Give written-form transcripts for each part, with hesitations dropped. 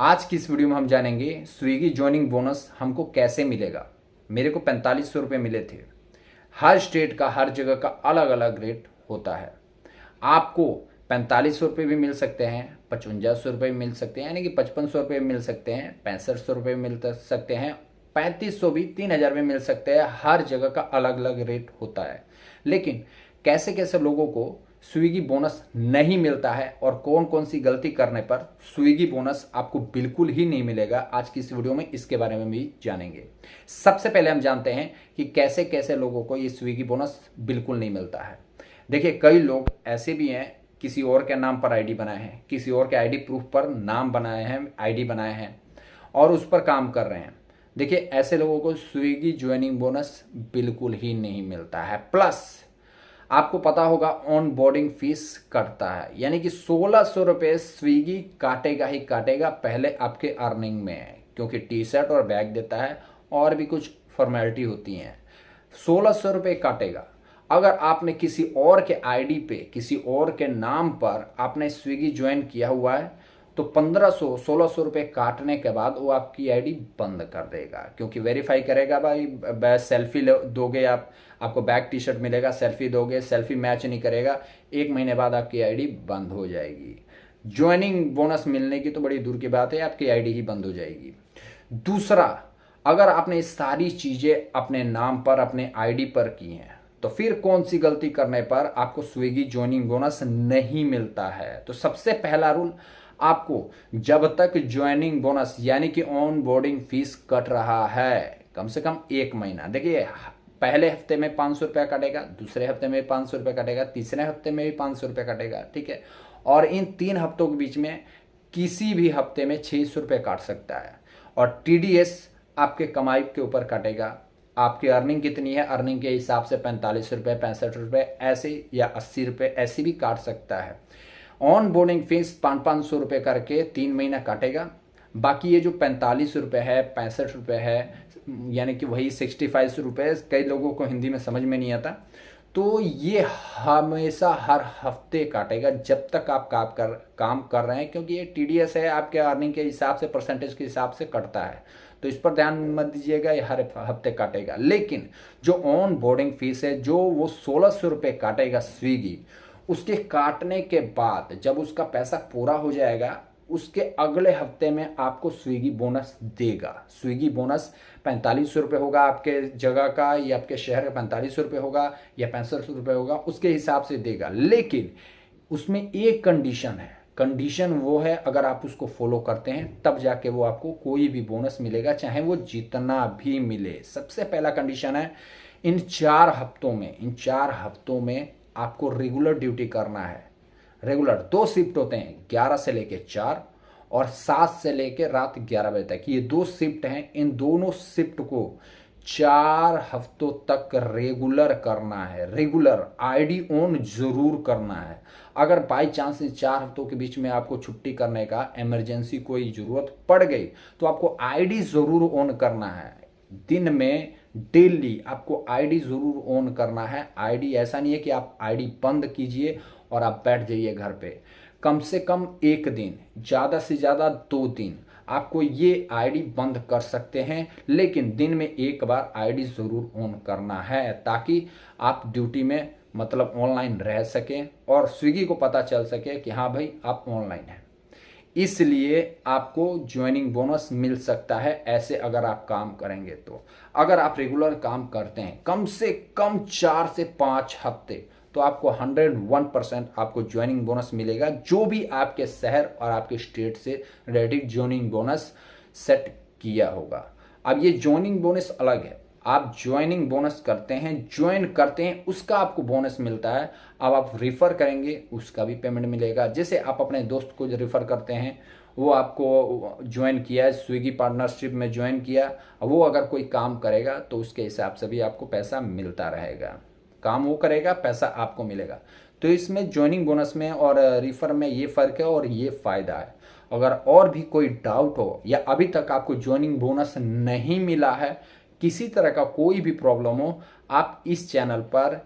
आज की इस वीडियो में हम जानेंगे स्विगी ज्वाइनिंग बोनस हमको कैसे मिलेगा। मेरे को 4500 रुपये मिले थे। हर स्टेट का हर जगह का अलग अलग रेट होता है। आपको 4500 रुपये भी मिल सकते हैं, 5500 रुपये भी मिल सकते हैं, यानी कि 5500 रुपये भी मिल सकते हैं, 6500 रुपये भी मिल सकते हैं, 3500 भी, 3000 भी मिल सकते हैं। हर जगह का अलग अलग रेट होता है। लेकिन कैसे कैसे लोगों को स्विगी बोनस नहीं मिलता है और कौन कौन सी गलती करने पर स्विगी बोनस आपको बिल्कुल ही नहीं मिलेगा, आज की इस वीडियो में इसके बारे में भी जानेंगे। सबसे पहले हम जानते हैं कि कैसे कैसे लोगों को ये स्विगी बोनस बिल्कुल नहीं मिलता है। देखिए, कई लोग ऐसे भी हैं, किसी और के नाम पर आईडी बनाए हैं, किसी और के आईडी प्रूफ पर नाम बनाए हैं, आईडी बनाए हैं और उस पर काम कर रहे हैं। देखिए, ऐसे लोगों को स्विगी ज्वाइनिंग बोनस बिल्कुल ही नहीं मिलता है। प्लस आपको पता होगा ऑन बोर्डिंग फीस कटता है, यानी कि 1600 रुपये स्विगी काटेगा ही काटेगा पहले आपके अर्निंग में, क्योंकि टी शर्ट और बैग देता है और भी कुछ फॉर्मेलिटी होती हैं। 1600 रुपये काटेगा। अगर आपने किसी और के आईडी पे, किसी और के नाम पर आपने स्विगी ज्वाइन किया हुआ है तो 1500-1600 रुपये काटने के बाद वो आपकी आईडी बंद कर देगा, क्योंकि वेरीफाई करेगा। भाई सेल्फी दोगे आप, आपको बैग टी शर्ट मिलेगा, सेल्फी दोगे, सेल्फी मैच नहीं करेगा, 1 महीने बाद आपकी आईडी बंद हो जाएगी। ज्वाइनिंग बोनस मिलने की तो बड़ी दूर की बात है, आपकी आईडी ही बंद हो जाएगी। दूसरा, अगर आपने ये सारी चीज़ें अपने नाम पर, अपने आईडी पर की हैं, तो फिर कौन सी गलती करने पर आपको स्विगी ज्वाइनिंग बोनस नहीं मिलता है। तो सबसे पहला रूल, आपको जब तक ज्वाइनिंग बोनस यानी कि ऑन बोर्डिंग फीस कट रहा है कम से कम 1 महीना, देखिए पहले हफ्ते में 500 रुपया कटेगा, दूसरे हफ्ते में 500 रुपया कटेगा, तीसरे हफ्ते में भी 500 रुपया कटेगा, ठीक है। और इन 3 हफ्तों के बीच में किसी भी हफ्ते में 600 रुपये काट सकता है। और टीडीएस आपके कमाई के ऊपर कटेगा। आपकी अर्निंग कितनी है, अर्निंग के हिसाब से 45 रुपये, 65 रुपये ऐसे, या 80 रुपये ऐसे भी काट सकता है। ऑन बोर्डिंग फीस 500 रुपये करके 3 महीना काटेगा। बाकी ये जो 45 रुपये है, 65 रुपये है, यानी कि वही 65 रुपये, कई लोगों को हिंदी में समझ में नहीं आता, तो ये हमेशा हर हफ्ते काटेगा जब तक आप काम कर रहे हैं, क्योंकि ये टीडीएस है, आपके अर्निंग के हिसाब से, परसेंटेज के हिसाब से कटता है। तो इस पर ध्यान मत दीजिएगा, ये हर हफ्ते काटेगा। लेकिन जो ऑन बोर्डिंग फीस है, जो वो 1600 रुपये काटेगा स्विगी, उसके काटने के बाद जब उसका पैसा पूरा हो जाएगा, उसके अगले हफ्ते में आपको स्विगी बोनस देगा। स्विगी बोनस 4500 रुपये होगा आपके जगह का, या आपके शहर का 4500 रुपये होगा, या 6500 रुपये होगा, उसके हिसाब से देगा। लेकिन उसमें एक कंडीशन है। कंडीशन वो है, अगर आप उसको फॉलो करते हैं तब जाके वो आपको कोई भी बोनस मिलेगा, चाहे वो जितना भी मिले। सबसे पहला कंडीशन है, इन 4 हफ्तों में आपको रेगुलर ड्यूटी करना है। रेगुलर 2 शिफ्ट होते हैं, 11 से लेके 4 और 7 से लेके रात 11 बजे तक। ये 2 शिफ्ट हैं। इन दोनों शिफ्ट को 4 हफ्तों तक रेगुलर करना है। रेगुलर आईडी ऑन जरूर करना है। अगर बाई चांस इन 4 हफ्तों के बीच में आपको छुट्टी करने का इमरजेंसी कोई ज़रूरत पड़ गई तो आपको आईडी ज़रूर ऑन करना है। दिन में डेली आपको आईडी ज़रूर ऑन करना है। आईडी ऐसा नहीं है कि आप आईडी बंद कीजिए और आप बैठ जाइए घर पे। कम से कम 1 दिन, ज़्यादा से ज़्यादा 2 दिन आपको ये आईडी बंद कर सकते हैं, लेकिन दिन में 1 बार आईडी ज़रूर ऑन करना है, ताकि आप ड्यूटी में मतलब ऑनलाइन रह सकें और स्विगी को पता चल सके कि हाँ भाई आप ऑनलाइन हैं। इसलिए आपको ज्वाइनिंग बोनस मिल सकता है ऐसे, अगर आप काम करेंगे तो। अगर आप रेगुलर काम करते हैं कम से कम 4 से 5 हफ्ते, तो आपको 101% आपको ज्वाइनिंग बोनस मिलेगा, जो भी आपके शहर और आपके स्टेट से रिलेटेड ज्वाइनिंग बोनस सेट किया होगा। अब ये ज्वाइनिंग बोनस अलग है। आप ज्वाइनिंग बोनस करते हैं, ज्वाइन करते हैं, उसका आपको बोनस मिलता है। अब आप रिफ़र करेंगे, उसका भी पेमेंट मिलेगा। जैसे आप अपने दोस्त को रिफ़र करते हैं, वो आपको ज्वाइन किया है, स्विगी पार्टनरशिप में ज्वाइन किया, वो अगर कोई काम करेगा तो उसके हिसाब से भी आपको पैसा मिलता रहेगा। काम वो करेगा, पैसा आपको मिलेगा। तो इसमें ज्वाइनिंग बोनस में और रिफ़र में ये फ़र्क है और ये फ़ायदा है। अगर और भी कोई डाउट हो या अभी तक आपको ज्वाइनिंग बोनस नहीं मिला है, किसी तरह का कोई भी प्रॉब्लम हो, आप इस चैनल पर,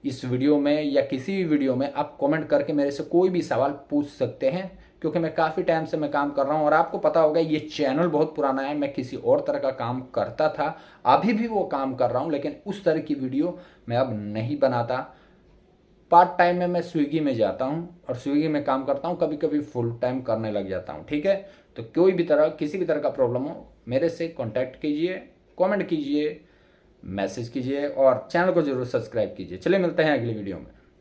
इस वीडियो में या किसी भी वीडियो में आप कमेंट करके मेरे से कोई भी सवाल पूछ सकते हैं। क्योंकि मैं काफ़ी टाइम से मैं काम कर रहा हूँ और आपको पता होगा ये चैनल बहुत पुराना है। मैं किसी और तरह का काम करता था, अभी भी वो काम कर रहा हूँ, लेकिन उस तरह की वीडियो मैं अब नहीं बनाता। पार्ट टाइम में मैं स्विगी में जाता हूँ और स्विगी में काम करता हूँ, कभी कभी फुल टाइम करने लग जाता हूँ। ठीक है, तो किसी भी तरह का प्रॉब्लम हो मेरे से कांटेक्ट कीजिए, कमेंट कीजिए, मैसेज कीजिए और चैनल को जरूर सब्सक्राइब कीजिए। चलिए मिलते हैं अगली वीडियो में।